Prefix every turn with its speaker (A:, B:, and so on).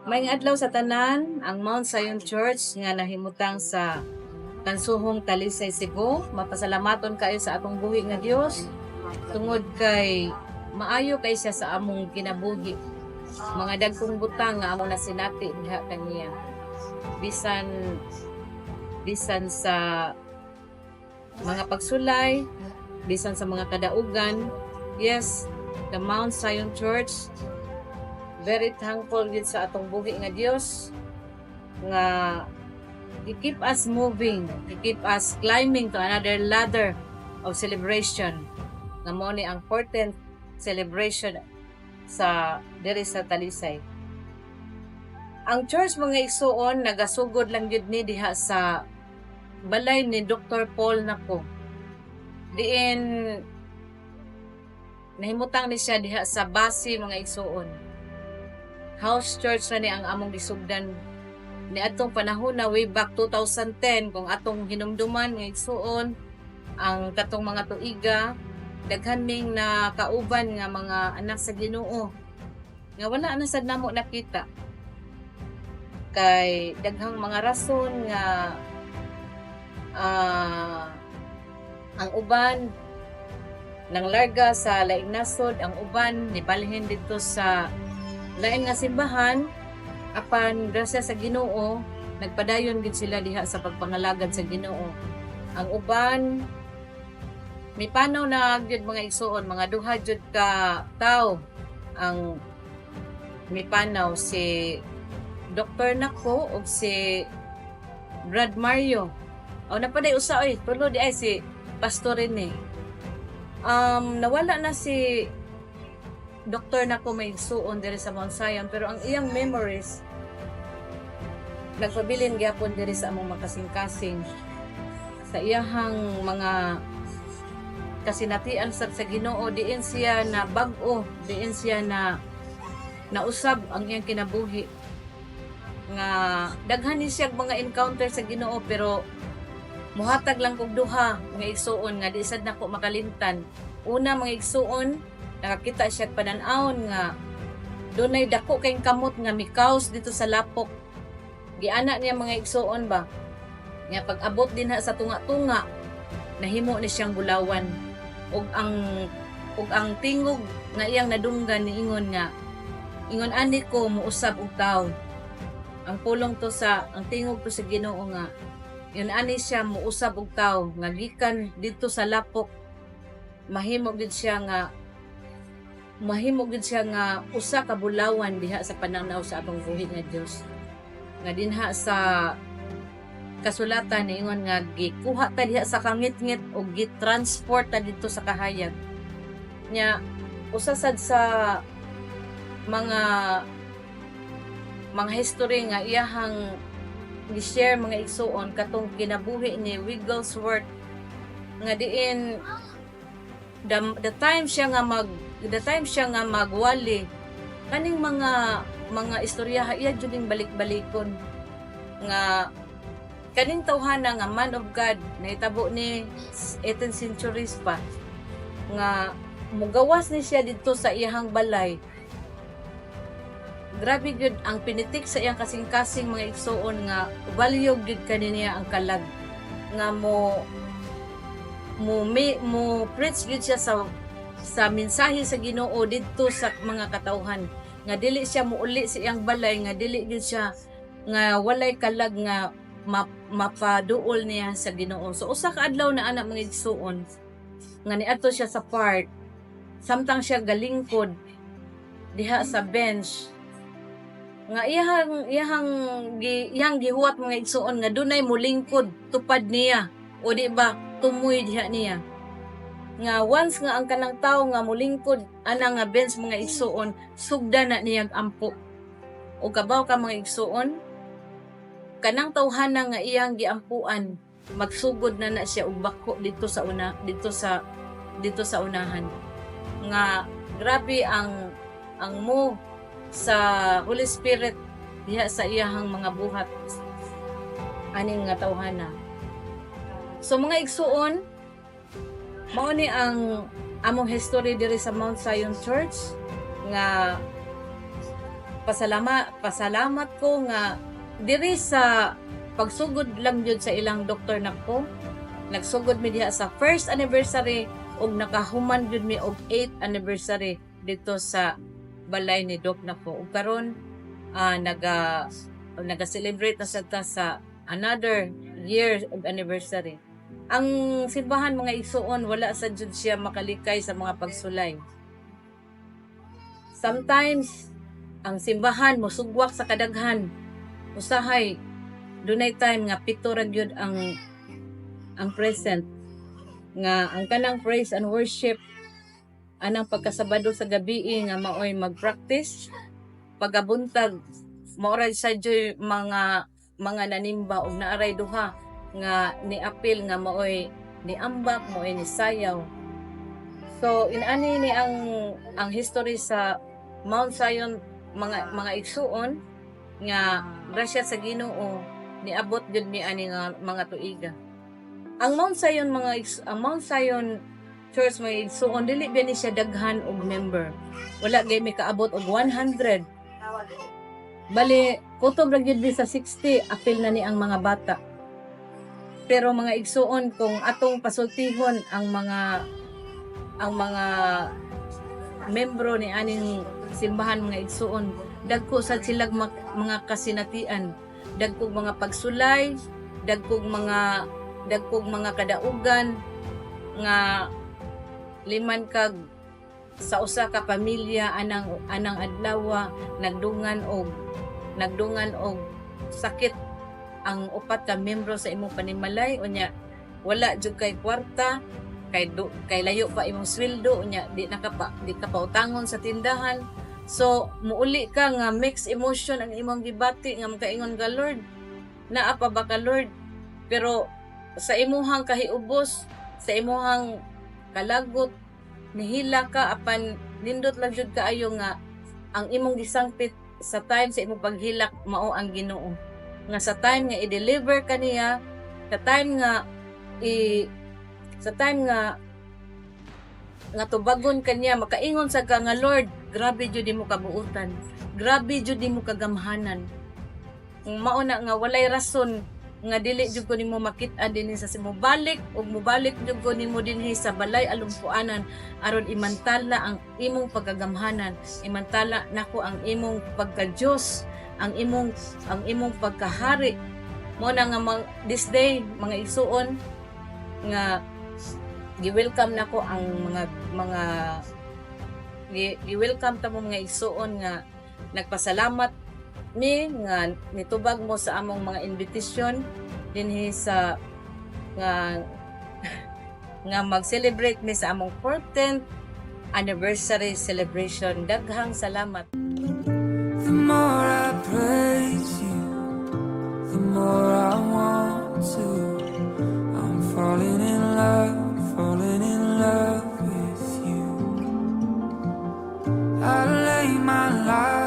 A: Maayong adlaw sa tanan, ang Mount Zion Church nga nahimutang sa Kansuhong Talisay, Cebu. Mapasalamaton kayo sa atong buhi nga Dios tungod kay maayo kay siya sa among kinabuhi. Mga dagkong butang nga among nasinati diha kaniya. Bisan sa mga pagsulay, bisan sa mga kadaugan. Yes, the Mount Zion Church, very thankful gid sa atong buhi nga Dios nga i-keep us moving, i-keep us climbing to another ladder of celebration. Nga mo ni ang 14th celebration sa diri sa Talisay. Ang church mga igsuon nagasugod lang gyud ni diha sa balay ni Dr. Paul nako. Diin nahimutang ni siya diha sa Basi mga igsuon. House church na ni ang among gisugdan ni atong panahon na way back 2010 kung atong hinumduman nga igsuon ang katong mga tuiga daghan ming na kauban nga mga anak sa Ginoo nga wala na sad namo nakita kay daghang mga rason nga ang uban nang larga sa laing nasod, ang uban nibalhin dito sa lain nga simbahan. Apan grasya sa Ginoo nagpadayon gid sila diha sa pagpangalagad sa Ginoo. Ang uban mipanaw na gyud mga igsuon, mga duha jud ka tawo ang mipanaw, si Dr. Nako ug si Brad Mario. O napaday usa oy, tulo di ay si Pastor Rene. Nawala na si Dr. Nako may igsuon diri sa Mount Zion, pero ang iyang memories nagpabilin gyapon diri sa among makasing-kasing sa iyahang mga kasinatian sa Ginoo. Diin siya na bag-o, diin siya na nausab ang iyang kinabuhi nga daghan ni siya mga encounter sa Ginoo, pero muhatag lang kog duha mga igsuon nga di sad nako makalimtan. Una mga igsuon, nakakita siya panan-awon nga dunay dako kayong kamot nga mikaos dito sa lapok. Giana niya mga igsuon ba nga pag abot din sa tunga-tunga nahimo ni siyang bulawan ug ang tingog nga iyang nadunggan niingon nga ingon ani ko muusab og tawo. Ang pulong to sa ang tingog to sa Ginoo nga yun ani siya muusab og tawo nga gikan dito sa lapok. Mahimo gid siya nga usa ka bulawan diha sa pananaw sa atong buhi nga Dios. Nga dinha sa kasulatan niingon nga gikuha ta diha sa kangit-ngit o gitransport ta dito sa kahayag. Nya usa sad sa mga history nga iyahang gi-share mga igsuon katong kinabuhi ni Wigglesworth nga diin the time siya nga magwali kaning mga istorya iya jud ning balik-balikon nga kaning tawhana nga man of God nahitabo ni 18th centuries pa nga mugawas ni siya dito sa iyahang balay. Grabe gyud ang pinitik sa iyang kasing-kasing mga igsuon nga value gyud kaniya ang kalag nga mo preach gyud siya sa mensahe sa Ginoo didto sa mga katawhan nga dili siya muuli sa iyang balay, nga dili gyud siya nga walay kalag nga mapaduol niya sa Ginoo. So usa ka adlaw na anak mga igsuon nga niadto siya sa park, samtang siya galingkod diha sa bench nga iyang gihuwat mga igsuon nga dunay mulingkod tupad niya o di ba tumoy diha niya nga once nga ang kanang tawo nga mulingkod ana nga bench mga igsuon sugda na niyang ampo. O kabaw ka mga igsuon, kanang tawhana nga iyang giampuan magsugod na siya og bako dito sa unahan. Nga grabe ang move sa Holy Spirit diha sa iyahang mga buhat aning nga tawhana. So mga igsuon, mao ni ang among history diri sa Mount Zion Church nga pasalamat ko nga diri sa pagsugod lang jud sa ilang doktor nako. Nagsugod mi diha sa first anniversary ug nakahuman jud mi og 8th anniversary dito sa balay ni Doc nako. Ug karon naga-celebrate na sa another year of anniversary. Ang simbahan mga igsoon wala sa jud siya makalikay sa mga pagsulay. Sometimes ang simbahan mosugwak sa kadaghan. Usahay dunay time nga pito ra gyud ang present nga ang kanang praise and worship anang pagkasabado sa gabi nga maoy mag-practice pagabuntag maoray sa joy mga nanimba ug naaray duha nga niapil nga maoy niambak maoy ni sayaw. So inani ni ang history sa Mount Zion mga igsuon nga grasya sa Ginoo niabot jud mi ani nga mga tuiga. Ang Mount Zion Church may igsuon dili ba ni siya daghan og member. Wala gay mi kaabot og 100. Bali kutob ra gyud sa 60 apil na ni ang mga bata. Pero mga igsuon kung atong pasultihon ang mga membro ni aning simbahan mga igsuon dagko sa silang mga kasinatian, dagkog mga pagsulay, dagkog mga kadaugan nga liman kag sa usa ka pamilya anang adlaw nagdungan og sakit ang upat ka membro sa imong panimalay unya wala jud kay kwarta kay layo pa imong sweldo unya di ka pautangon sa tindahan. So muuli ka nga mixed emotion ang imong gibati nga makaingon ka Lord naa pa ba ka Lord, pero sa imuhang kahiubos sa imuhang kalagot nihila ka apan nindot lang jud kaayo nga ang imong gisangpit sa time sa imong paghilak mao ang Ginoo nga sa time nga i-deliver kaniya sa time nga tubagon kaniya makaingon sa ka nga Lord grabe jud mo kabuutan, grabe jud mo kagamhanan. Mao na nga walay rason nga dili jud ko nimo makit-an dinhi sa mubalik ug mubalik jud ko nimo dinhi sa balay alumpuanan aron imantala ang imong pagagamhanan, imantala nako ang imong pagka-Dios, ang imong pagkahari. Mo na nga this day mga igsuon nga gi-welcome nako ang mga i-welcome ta mo mga igsuon nga nagpasalamat mi nga nitubag mo sa among mga invitation dinhi sa nga mag-celebrate mi sa among 14th anniversary celebration. Daghang salamat.
B: The more I praise you, the more I want to. I'm falling in love with you. I lay my life